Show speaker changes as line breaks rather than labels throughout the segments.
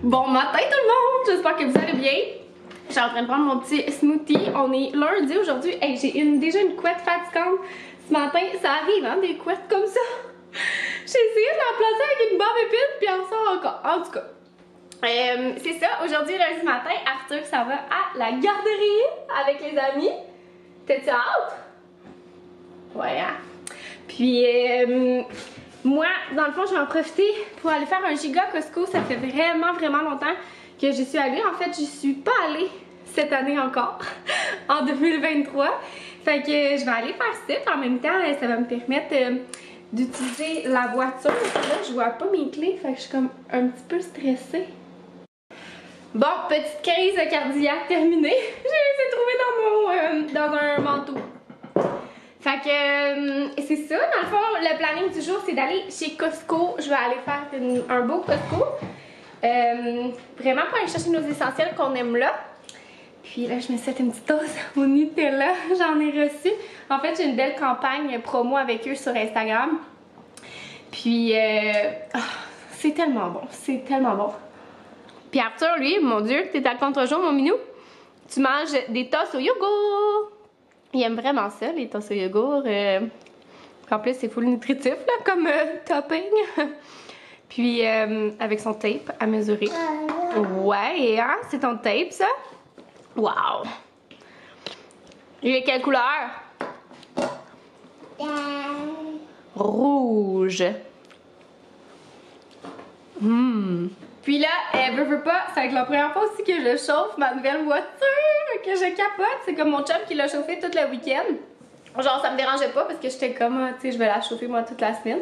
Bon matin tout le monde, j'espère que vous allez bien. Je suis en train de prendre mon petit smoothie. On est lundi aujourd'hui. Hey, j'ai déjà une couette fatigante. Ce matin, ça arrive, hein, des couettes comme ça. J'ai essayé de la placer avec une barbe épine, puis elle sort encore. En tout cas, c'est ça. Aujourd'hui, lundi matin, Arthur s'en va à la garderie avec les amis. T'es-tu hâte? Ouais, hein? Puis, moi, dans le fond, je vais en profiter pour aller faire un giga Costco. Ça fait vraiment longtemps que j'y suis allée. En fait, j'y suis pas allée cette année encore, en 2023. Fait que je vais aller faire ça. Puis en même temps, ça va me permettre d'utiliser la voiture. Là, je vois pas mes clés. Fait que je suis comme un petit peu stressée. Bon, petite crise cardiaque terminée. J'ai réussi à trouver dans un manteau. Fait que c'est ça, dans le fond, le planning du jour, c'est d'aller chez Costco. Je vais aller faire un beau Costco. Vraiment pour aller chercher nos essentiels qu'on aime là. Puis là, je me suis fait une petite dose au Nutella. J'en ai reçu. En fait, j'ai une belle campagne promo avec eux sur Instagram. Puis, c'est tellement bon. C'est tellement bon. Puis Arthur, lui, mon Dieu, t'es à contre-jour, mon minou. Tu manges des tosses au yogourt. Il aime vraiment ça, les tosses au yogourt. En plus, c'est full nutritif, là, comme topping. Puis, avec son tape à mesurer. Ouais, hein? C'est ton tape, ça? Wow! Il est quelle couleur? Rouge. Puis là, veut pas, ça va être la première fois aussi que je chauffe ma nouvelle voiture, que je capote. C'est comme mon chum qui l'a chauffé tout le week-end. Genre, ça me dérangeait pas parce que j'étais comme, tu sais, je vais la chauffer moi toute la semaine.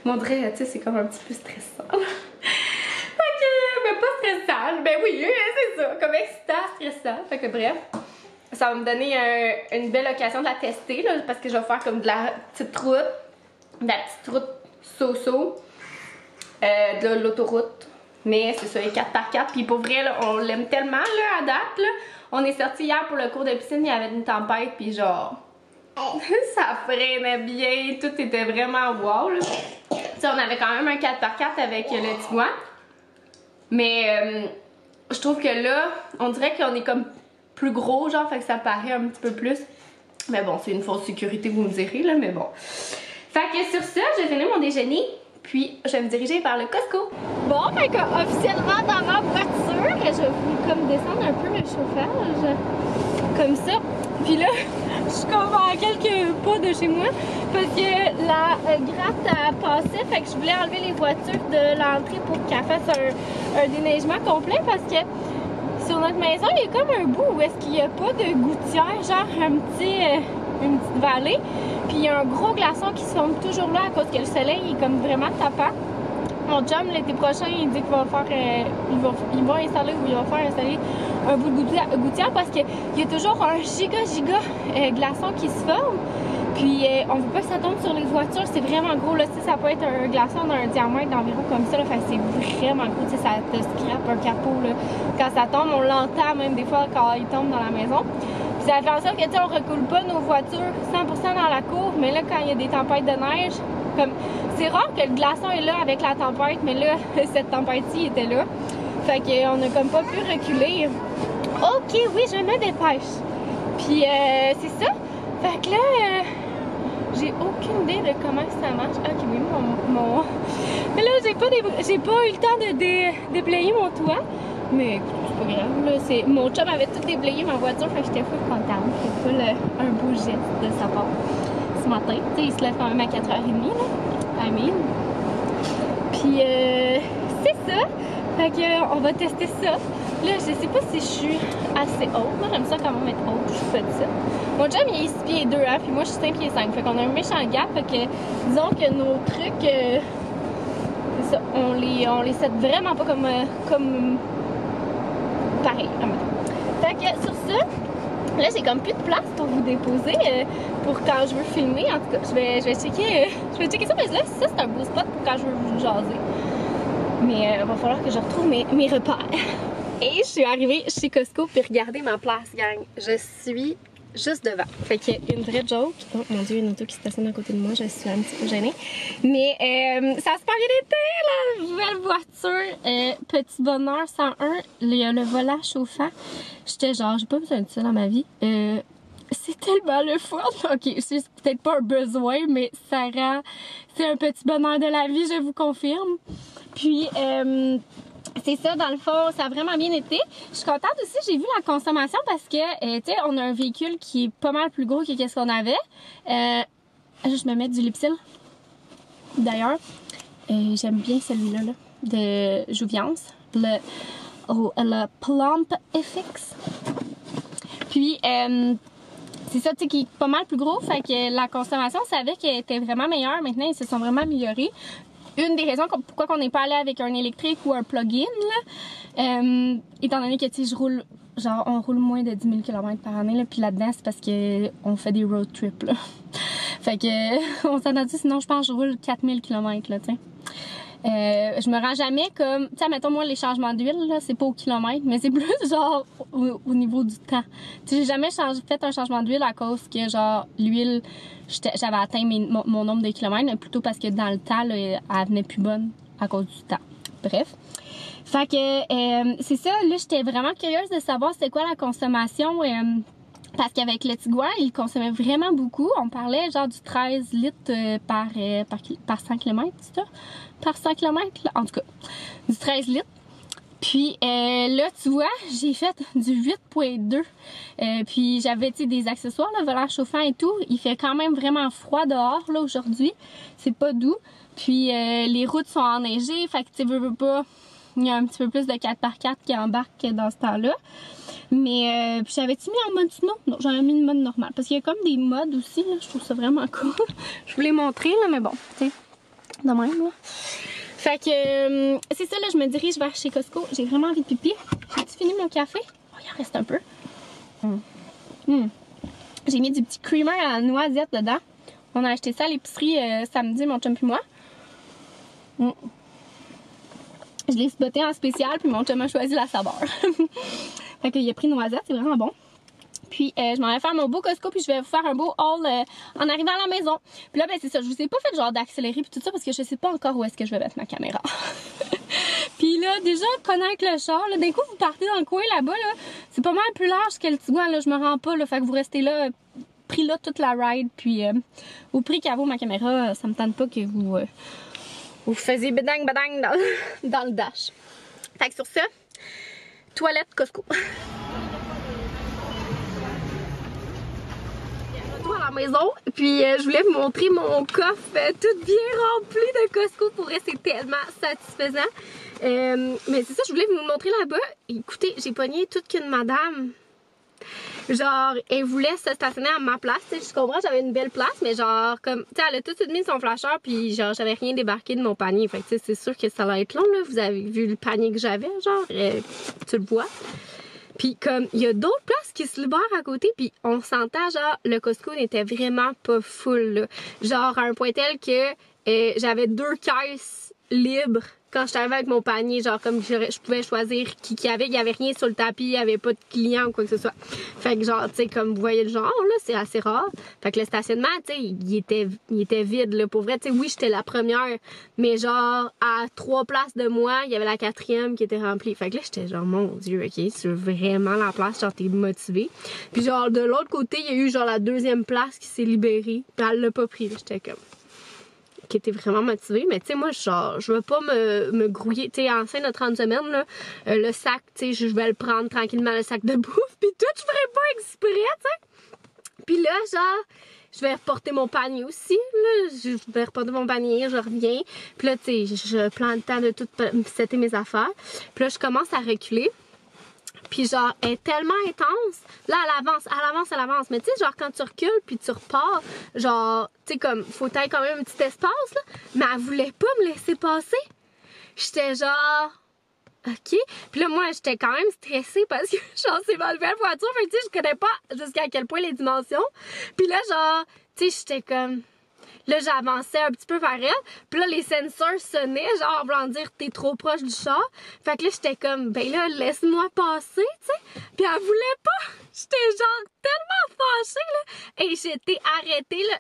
Mon dirait, tu sais, c'est comme un petit peu stressant. Fait que, mais pas stressant. Ben oui, c'est ça, comme excitant, stressant. Fait que bref, ça va me donner une belle occasion de la tester, là, parce que je vais faire comme de la petite route, so-so, de l'autoroute. Mais c'est ça, les 4x4. Puis pour vrai, là, on l'aime tellement là, à date. Là. On est sorti hier pour le cours de piscine, il y avait une tempête. Puis genre, ça freinait bien. Tout était vraiment wow. Là. T'sais, on avait quand même un 4x4 avec le Tiguan. Mais je trouve que là, on dirait qu'on est comme plus gros, genre, fait que ça paraît un petit peu plus. Mais bon, c'est une fausse sécurité, vous me direz, là, mais bon. Fait que sur ça, j'ai fini mon déjeuner. Puis, je vais me diriger vers le Costco. Bon, ben, officiellement dans ma voiture, je vais comme descendre un peu le chauffage. Comme ça. Puis là, je suis comme à quelques pas de chez moi. Parce que la gratte a passé. Fait que je voulais enlever les voitures de l'entrée pour qu'elle fasse un déneigement complet. Parce que sur notre maison, il y a comme un bout où est-ce qu'il n'y a pas de gouttière. Genre une petite vallée. Puis il y a un gros glaçon qui se forme toujours là à cause que le soleil est comme vraiment tapant. Mon chum, l'été prochain, il dit qu'il va faire, il va installer ou il va faire installer un bout de gouttière parce qu'il y a toujours un giga glaçon qui se forme. Puis on veut pas que ça tombe sur les voitures, c'est vraiment gros là, ça peut être un glaçon d'un diamètre d'environ comme ça, là, c'est vraiment gros, ça te scrape un capot là. Quand ça tombe, on l'entend même des fois quand il tombe dans la maison. Puis ça fait en sorte que on recoule pas nos voitures 100% dans la cour, mais là quand il y a des tempêtes de neige, comme c'est rare que le glaçon est là avec la tempête, mais là cette tempête-ci était là. Fait qu'on a comme pas pu reculer. Ok, oui, je me dépêche. Puis c'est ça. Fait que là, j'ai aucune idée de comment ça marche. Ok, oui, mon... Mais là, j'ai pas eu le temps de déblayer mon toit. Mais écoute, c'est pas grave, là. Mon chum avait tout déblayé ma voiture, fait que j'étais full contente. C'était full un beau geste de sa part ce matin. Tu sais, il se lève quand même à 4h30, là. I mean. Puis, c'est ça. Fait que, on va tester ça. Là, je sais pas si je suis assez haute. Moi, j'aime ça quand même être haute. Je suis petite. Mon chum, il est 6 pieds 2, hein, puis moi, je suis 5 pieds 5. Fait qu'on a un méchant gap. Fait que, disons que nos trucs, c'est ça, on les set vraiment pas comme pareil. Fait que, sur ça, là, j'ai comme plus de place pour vous déposer pour quand je veux filmer. En tout cas, je vais checker ça. Mais là, ça, c'est un beau spot pour quand je veux vous jaser. Mais il va falloir que je retrouve mes repères. Et je suis arrivée chez Costco, puis regardez ma place, gang. Je suis juste devant. Fait qu'il y a une vraie joke. Oh mon dieu, une auto qui stationne à côté de moi, je suis un petit peu gênée. Mais ça se passe bien été, la nouvelle voiture. Petit bonheur 101, il y a le volant chauffant. J'étais genre, j'ai pas besoin de ça dans ma vie. C'est tellement le fun. Ok, c'est peut-être pas un besoin, mais ça rend... C'est un petit bonheur de la vie, je vous confirme. Puis... c'est ça, dans le fond, ça a vraiment bien été. Je suis contente aussi, j'ai vu la consommation parce que, tu sais, on a un véhicule qui est pas mal plus gros que ce qu'on avait. Je me mets du Lipsil. D'ailleurs, j'aime bien celui-là, là, de Jouviance. Le Plump FX. Puis, c'est ça, tu sais, qui est pas mal plus gros. Fait que la consommation, on savait qu'elle était vraiment meilleure. Maintenant, ils se sont vraiment améliorés. Une des raisons pourquoi on n'est pas allé avec un électrique ou un plug-in, étant donné que, tu sais, je roule, genre, on roule moins de 10 000 km par année, là, puis là-dedans, c'est parce qu'on fait des road trips, là. Fait que, on s'en a dit, sinon, je pense que je roule 4 000 km, là, tu sais. Je me rends jamais comme, tu sais, mettons, moi, les changements d'huile, là, c'est pas au kilomètre, mais c'est plus, genre, au niveau du temps. Tu sais, j'ai jamais fait un changement d'huile à cause que, genre, l'huile, j'avais atteint mon nombre de kilomètres, mais plutôt parce que dans le temps, là, elle venait plus bonne à cause du temps. Bref. Fait que, c'est ça, là, j'étais vraiment curieuse de savoir c'était quoi la consommation, parce qu'avec le Tiguan, il consommait vraiment beaucoup. On parlait genre du 13 litres par 100 km, c'est ça? Par 100 km, là. En tout cas, du 13 litres. Puis là, tu vois, j'ai fait du 8.2. Puis j'avais, tu sais, des accessoires, le volant chauffant et tout. Il fait quand même vraiment froid dehors, là, aujourd'hui. C'est pas doux. Puis les routes sont enneigées. Fait que tu veux pas... Il y a un petit peu plus de 4x4 qui embarque dans ce temps-là. Mais puis j'avais-tu mis en mode snow? Non, j'avais mis le mode normal. Parce qu'il y a comme des modes aussi, là. Je trouve ça vraiment cool. Je vous l'ai montré, là, mais bon, tu sais, de même, là. Fait que c'est ça, là, je me dirige vers chez Costco. J'ai vraiment envie de pipi. J'ai-tu fini mon café? Oh, il en reste un peu. J'ai mis du petit creamer à la noisette dedans. On a acheté ça à l'épicerie samedi, mon chum puis moi. Je l'ai spoté en spécial, puis mon chum a choisi la saveur. Fait qu'il a pris noisette, c'est vraiment bon. Puis je m'en vais faire mon beau Costco, puis je vais vous faire un beau haul en arrivant à la maison. Puis là, ben c'est ça, je vous ai pas fait genre d'accélérer puis tout ça parce que je sais pas encore où est-ce que je vais mettre ma caméra. Puis là, déjà, connaître le char, là, d'un coup, vous partez dans le coin là-bas, là, c'est pas mal plus large que le Tiguan, là, je me rends pas, là, fait que vous restez là, pris là toute la ride, puis au prix qu'elle vaut ma caméra, ça me tente pas que vous faisiez bedang bedang dans le dash. Fait que sur ça, toilette Costco. À la maison, puis je voulais vous montrer mon coffre tout bien rempli de Costco. Pour vrai, c'est tellement satisfaisant. Mais c'est ça, je voulais vous montrer là-bas. Écoutez, j'ai pogné toute qu'une madame. Genre, elle voulait se stationner à ma place. Tu sais, je comprends, j'avais une belle place, mais genre, comme, tu sais, elle a tout de suite mis son flasheur, puis genre, j'avais rien débarqué de mon panier. Fait que, tu sais, c'est sûr que ça va être long, là. Vous avez vu le panier que j'avais, genre, tu le vois. Puis comme, il y a d'autres places qui se libèrent à côté, puis on s'entend, genre, le Costco n'était vraiment pas full, là. Genre, à un point tel que j'avais 2 caisses libres quand j'étais arrivée avec mon panier, genre, comme je pouvais choisir qui y avait. Il y avait rien sur le tapis, il y avait pas de clients ou quoi que ce soit. Fait que genre, tu sais, comme vous voyez le genre, là, c'est assez rare. Fait que le stationnement, tu sais, il était vide, là. Pour vrai, tu sais, oui, j'étais la première, mais genre, à 3 places de moi, il y avait la 4e qui était remplie. Fait que là, j'étais genre, mon Dieu, ok, c'est vraiment la place, genre, t'es motivée. Puis genre, de l'autre côté, il y a eu genre la 2e place qui s'est libérée. Puis elle l'a pas pris, j'étais comme... qui était vraiment motivée, mais tu sais, moi, genre, je veux pas me grouiller, tu sais, enceinte de 30 semaines, là, le sac, tu sais, je vais le prendre tranquillement, le sac de bouffe, puis tout, je ferais pas exprès, tu sais. Puis là, genre, je vais reporter mon panier aussi, là, je vais reporter mon panier, je reviens, puis là, tu sais, je prends le temps de tout setter mes affaires, puis là, je commence à reculer. Puis genre, elle est tellement intense. Là, elle avance. Mais tu sais, genre, quand tu recules puis tu repars, genre, tu sais, comme, faut tailler quand même un petit espace, là. Mais elle voulait pas me laisser passer. J'étais genre, ok. Puis là, moi, j'étais quand même stressée parce que, genre, c'est ma nouvelle voiture. Fait que, tu sais, je connais pas jusqu'à quel point les dimensions. Puis là, genre, tu sais, j'étais comme... Là, j'avançais un petit peu vers elle. Puis là, les sensors sonnaient, genre, en voulant dire, t'es trop proche du char. Fait que là, j'étais comme, ben là, laisse-moi passer, tu sais. Puis elle voulait pas. J'étais genre tellement
fâchée, là. Et j'étais arrêtée, là.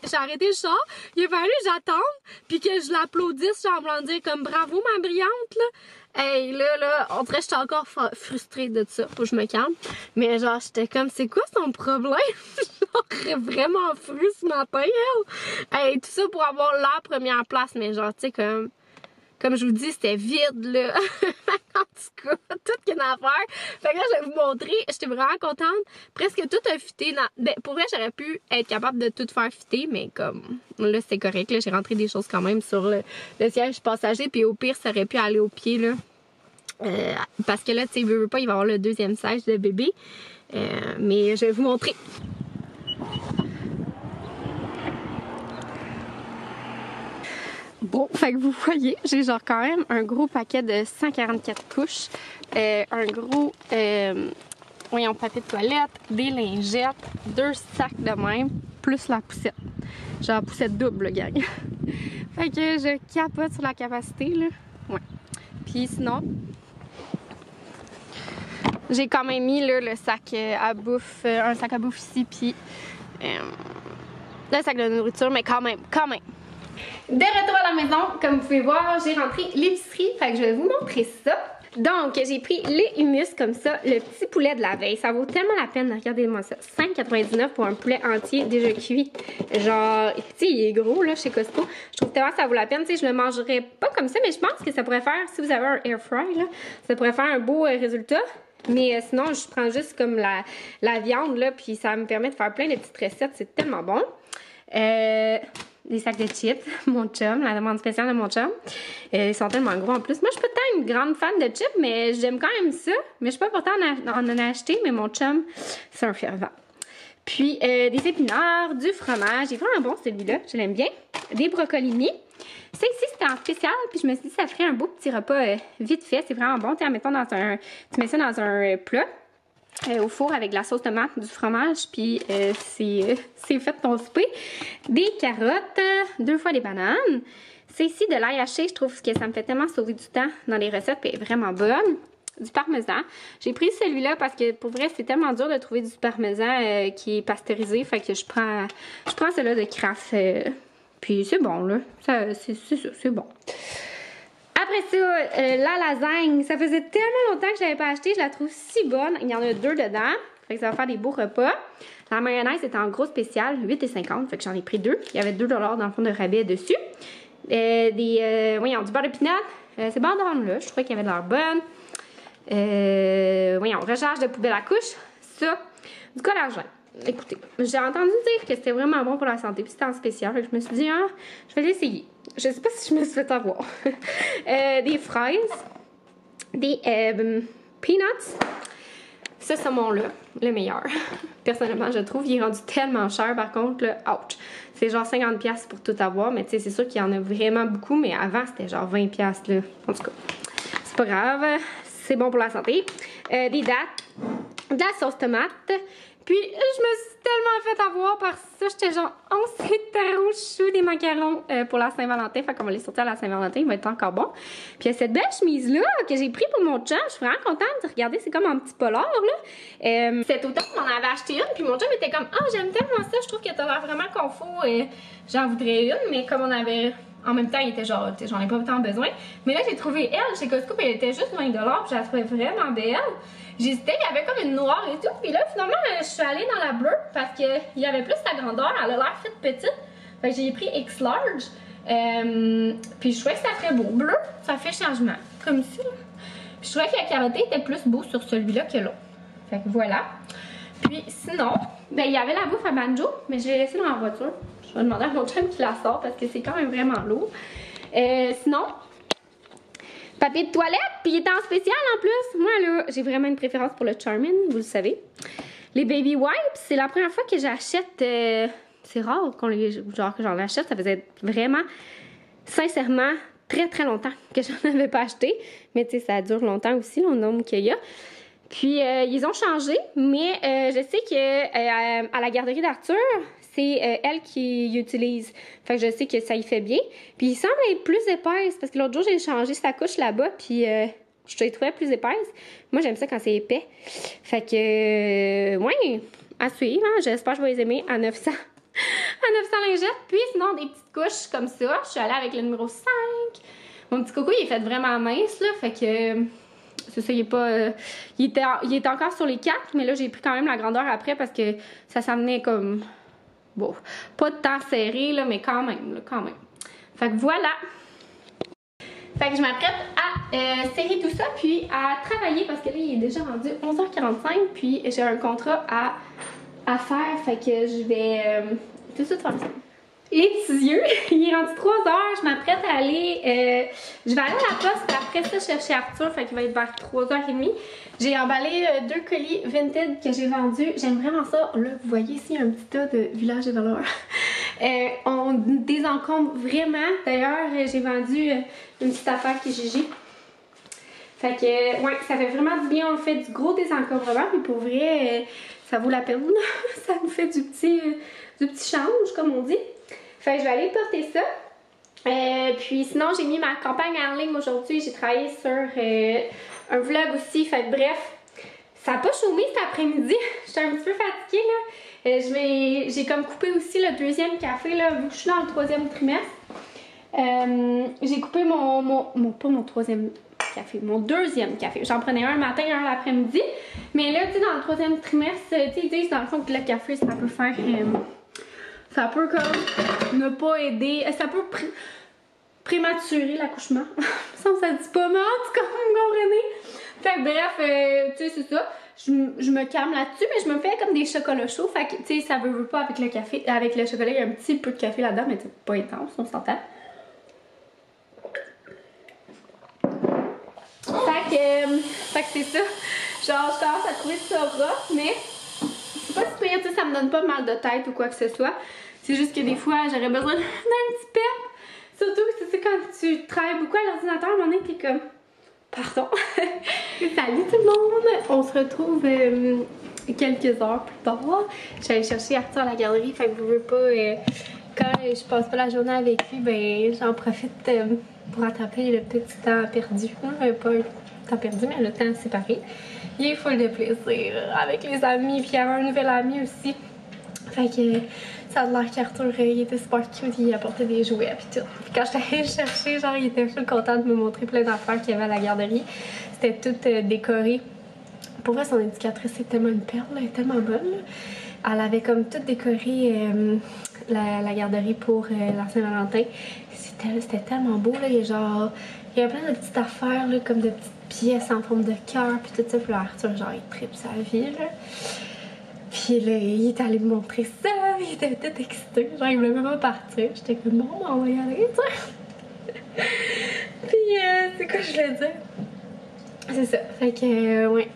J'ai arrêté le char. Il a fallu que j'attende, puis que je l'applaudisse, semblant dire comme bravo, ma brillante, là. Hey, là, on dirait que j'étais encore frustrée de ça. Faut que je me calme. Mais genre, j'étais comme, c'est quoi son problème? Genre, vraiment fru ce matin, elle. Hey, tout ça pour avoir la première place. Mais genre, tu sais, comme je vous dis, c'était vide, là. En tout cas, toute qu'une affaire. Fait que là, je vais vous montrer. J'étais vraiment contente. Presque tout a fité. Ben, pour vrai, j'aurais pu être capable de tout faire fitter, mais comme là, c'était correct. Là, j'ai rentré des choses quand même sur le siège passager. Puis au pire, ça aurait pu aller au pied, là. Parce que là, tu sais, veux pas, il va y avoir le deuxième siège de bébé. Mais je vais vous montrer. Bon, fait que vous voyez, j'ai genre quand même un gros paquet de 144 couches, un gros, voyons, papier de toilette, des lingettes, 2 sacs de même, plus la poussette. Genre poussette double, gang. Fait que je capote sur la capacité, là. Ouais. Puis sinon, j'ai quand même mis là, le sac à bouffe, un sac à bouffe ici, puis le sac de nourriture, mais quand même. De retour à la maison, comme vous pouvez voir, j'ai rentré l'épicerie, fait que je vais vous montrer ça. Donc, j'ai pris les hummus comme ça, le petit poulet de la veille. Ça vaut tellement la peine, regardez-moi ça. 5,99 pour un poulet entier déjà cuit. Genre, tu sais, il est gros là chez Costco. Je trouve tellement que ça vaut la peine. Tu sais, je le mangerais pas comme ça, mais je pense que ça pourrait faire, si vous avez un air fry, là, ça pourrait faire un beau résultat. Mais sinon, je prends juste comme la viande, là, puis ça me permet de faire plein de petites recettes. C'est tellement bon. Des sacs de chips, mon chum, la demande spéciale de mon chum. Ils sont tellement gros en plus. Moi, je suis pas tant une grande fan de chips, mais j'aime quand même ça. Mais je suis pas pourtant en acheter, mais mon chum, c'est un fervent. Puis, des épinards, du fromage. Il est vraiment bon celui-là, je l'aime bien. Des brocolis. Ça ici, c'était en spécial, puis je me suis dit ça ferait un beau petit repas vite fait. C'est vraiment bon. Tu mets ça dans un plat. Au four avec de la sauce tomate, du fromage, puis c'est fait ton souper. Des carottes, 2 fois des bananes. C'est ici de l'ail haché, je trouve que ça me fait tellement sauver du temps dans les recettes, puis elle est vraiment bonne. Du parmesan. J'ai pris celui-là parce que pour vrai, c'est tellement dur de trouver du parmesan qui est pasteurisé, fait que je prends celui-là de Kraft. Puis c'est bon, là. C'est bon. Après ça, la lasagne, ça faisait tellement longtemps que je l'avais pas acheté, je la trouve si bonne. Il y en a 2 dedans, fait que ça va faire des beaux repas. La mayonnaise était en gros spécial, 8,50, fait que j'en ai pris 2. Il y avait 2 $ dans le fond de rabais dessus. Du beurre de pinot, c'est bon là, je trouvais qu'il y avait de l'air bonne. Recharge de poubelle à couche, ça, du collagène. Écoutez, j'ai entendu dire que c'était vraiment bon pour la santé, puis c'était en spécial, fait que je me suis dit, je vais l'essayer. Je sais pas si je me suis fait avoir. Des fraises, des peanuts. Ce saumon-là, le meilleur. Personnellement, je trouve, il est rendu tellement cher, par contre, là, ouch. C'est genre 50$ pour tout avoir, mais tu sais, c'est sûr qu'il y en a vraiment beaucoup, mais avant, c'était genre 20$, là. En tout cas, c'est pas grave, c'est bon pour la santé. Des dattes, de la sauce tomate. Puis, je me suis tellement fait avoir par ça. J'étais genre, c'est trop chou des macarons pour la Saint-Valentin. Fait qu'on va les sortir à la Saint-Valentin. Il va être encore bon. Puis, il y a cette belle chemise-là que j'ai pris pour mon chum. Je suis vraiment contente de regarder. C'est comme un petit polar, là. Cet automne, on en avait acheté une. Puis, mon chum était comme, j'aime tellement ça. Je trouve que t'as l'air vraiment confort. J'en voudrais une. Mais comme on avait... En même temps, il était genre, j'en ai pas tant besoin. Mais là, j'ai trouvé elle chez Costco. Puis, elle était juste 20$. Puis, je la trouvais vraiment belle. J'hésitais, il y avait comme une noire et tout. Puis là, finalement, je suis allée dans la bleue parce qu'il y avait plus sa grandeur. Elle a l'air faite petite. Fait que j'ai pris X large. Puis je trouvais que ça ferait beau. Bleu, ça fait changement. Comme ça. Puis je trouvais que la carottée était plus beau sur celui-là que l'autre. Fait que voilà. Puis sinon, ben il y avait la bouffe à banjo, mais je l'ai laissée dans la voiture. Je vais demander à mon chum qu'il la sort parce que c'est quand même vraiment lourd. Sinon... papier de toilette, puis il est en spécial en plus. Moi, là, j'ai vraiment une préférence pour le Charmin, vous le savez. Les baby wipes, c'est la première fois que j'achète... c'est rare que j'en achète. Ça faisait vraiment, sincèrement, très très longtemps que j'en avais pas acheté. Mais tu sais, ça dure longtemps aussi, le nombre qu'il y a. Puis, ils ont changé, mais je sais que à la garderie d'Arthur, c'est elle qui utilise. Fait que je sais que ça y fait bien. Puis il semble être plus épaisse, parce que l'autre jour, j'ai changé sa couche là-bas, puis je l'ai trouvé plus épaisse. Moi, j'aime ça quand c'est épais. Fait que, ouais, à suivre. Hein. J'espère que je vais les aimer à 900. À 900 lingettes. Puis sinon, des petites couches comme ça. Je suis allée avec le numéro 5. Mon petit coco, il est fait vraiment mince, là. Fait que c'est ça, il est pas... il était encore sur les 4, mais là, j'ai pris quand même la grandeur après parce que ça s'amenait comme... Bon, pas de temps serré, là, mais quand même, là, quand même. Fait que voilà. Fait que je m'apprête à serrer tout ça, puis à travailler parce que là, il est déjà rendu 11h45, puis j'ai un contrat à faire, fait que je vais tout de suite faire ça. Les petits yeux, il est rendu 3h, je m'apprête à aller, je vais aller à la poste, après ça chercher Arthur, fait qu'il va être vers 3h30. J'ai emballé 2 colis Vinted que j'ai vendus, j'aime vraiment ça. Là, vous voyez ici un petit tas de village de valeurs. On désencombre vraiment. D'ailleurs, j'ai vendu une petite affaire qui est GG. Fait que, ouais, ça fait vraiment du bien. On fait du gros désencombrement, puis pour vrai, ça vaut la peine. Ça nous fait du petit change, comme on dit. Fait que je vais aller porter ça. Puis sinon, j'ai mis ma campagne en ligne aujourd'hui. J'ai travaillé sur un vlog aussi. Fait que bref, ça n'a pas chômé cet après-midi. J'étais un petit peu fatiguée, là. J'ai comme coupé aussi le 2e café, là, vu que je suis dans le 3e trimestre. J'ai coupé pas mon 3e café, mon 2e café. J'en prenais un le matin, un l'après-midi. Mais là, tu sais, dans le 3e trimestre, tu sais, ils disent dans le fond que le café, ça peut faire... ça peut comme ne pas aider, ça peut prématurer l'accouchement. Ça dit pas mal, en tout cas, vous comprenez? Fait que bref, tu sais, c'est ça. Je me calme là-dessus, mais je me fais comme des chocolats chauds. Fait que, tu sais, ça veut pas avec le café. Avec le chocolat, il y a un petit peu de café là-dedans, mais c'est pas intense, on s'entend. Fait que c'est ça. Genre, je commence à trouver ça rough, mais c'est pas si pire, tu sais, ça me donne pas mal de tête ou quoi que ce soit. C'est juste que des fois, j'aurais besoin d'un petit pep. Surtout que tu sais, quand tu travailles beaucoup à l'ordinateur, à un moment donné, t'es comme... Pardon. Salut tout le monde. On se retrouve quelques heures plus tard. J'allais chercher Arthur à la galerie, fait que je veux pas... quand je passe pas la journée avec lui, ben j'en profite pour rattraper le petit temps perdu. Pas le temps perdu, mais le temps séparé. Il est full de plaisir avec les amis, puis il y avait un nouvel ami aussi. Fait que ça a l'air qu'Arthur, il était super cute, il apportait des jouets puis tout. Puis quand j'étais allée le chercher, genre, il était full content de me montrer plein d'affaires qu'il y avait à la garderie. C'était tout décoré. Pour vrai, son éducatrice, c'est tellement une perle, elle est tellement bonne. Là. Elle avait comme tout décoré la garderie pour la Saint-Valentin. C'était tellement beau, là. Il y avait plein de petites affaires, là, comme de petites pièces en forme de cœur, puis tout ça. Puis là, Arthur, genre, il tripe sa vie, là. Puis là, il est allé me montrer ça, il était tout excité, genre il voulait même pas partir. J'étais comme bon, on va y aller, tu sais. Puis c'est quoi je voulais dire? C'est ça, fait que ouais,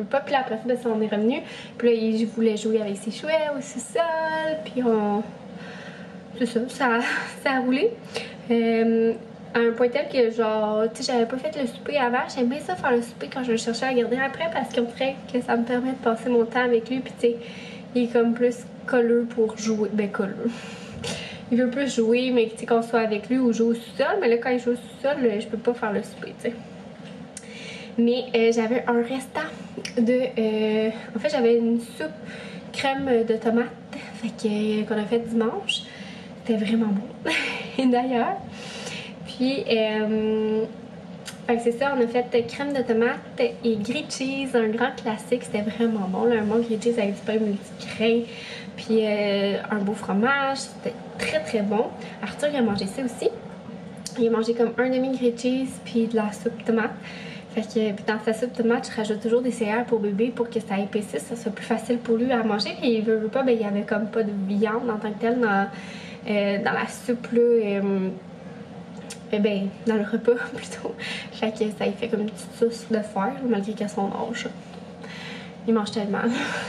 pas plus après ça, ben, on est revenu. Puis là, il voulait jouer avec ses chouettes au sous-sol, puis c'est ça a roulé. À un point tel que genre, tu sais, j'avais pas fait le souper avant. J'aime bien ça faire le souper quand je le cherchais à garder après parce qu'on dirait que ça me permet de passer mon temps avec lui. Puis tu sais, il est comme plus colleux pour jouer. Ben, colleux. Il veut plus jouer, mais tu sais, qu'on soit avec lui ou jouer au sous-sol. Mais là, quand il joue au sous-sol, je peux pas faire le souper, tu sais. Mais j'avais un restant de... en fait, j'avais une soupe crème de tomate qu'on a fait dimanche. C'était vraiment bon. Et d'ailleurs... Puis, c'est ça, on a fait crème de tomate et grilled cheese, un grand classique, c'était vraiment bon, là, un bon grilled cheese avec du pain multigrain, puis un beau fromage, c'était très très bon. Arthur il a mangé ça aussi, il a mangé comme un demi grilled cheese puis de la soupe tomate. Fait que puis dans sa soupe tomate, je rajoute toujours des céréales pour bébé pour que ça épaississe, ça soit plus facile pour lui à manger. Puis il veut pas, ben il y avait comme pas de viande en tant que telle dans la soupe là. Ben, dans le repas plutôt. Fait que ça lui fait comme une petite sauce de fer, malgré qu'à son âge. Il mange tellement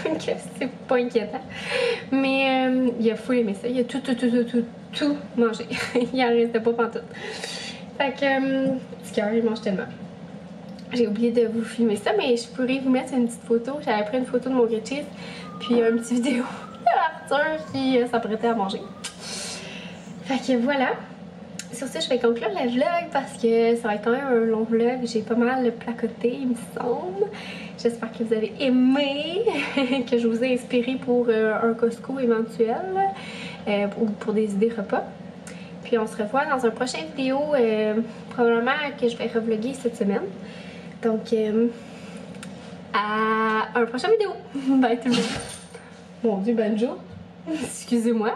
que c'est pas inquiétant. Mais il a full aimé ça. Il a tout mangé. Il en restait pas pantoute. Fait que, petit cœur, il mange tellement. J'ai oublié de vous filmer ça, mais je pourrais vous mettre une petite photo. J'avais pris une photo de mon grilled cheese, puis une petite vidéo d'Arthur qui s'apprêtait à manger. Fait que voilà. Sur ça, je vais conclure le vlog parce que ça va être quand même un long vlog. J'ai pas mal placoté, il me semble. J'espère que vous avez aimé, que je vous ai inspiré pour un Costco éventuel ou pour des idées repas. Puis on se revoit dans un prochain vidéo, probablement que je vais revlogger cette semaine. Donc, à un prochain vidéo. Bye tout le monde. Mon Dieu, Banjo. Excusez-moi.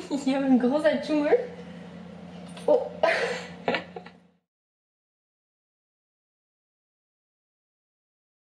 Il y a une grosse achumeur. Oh!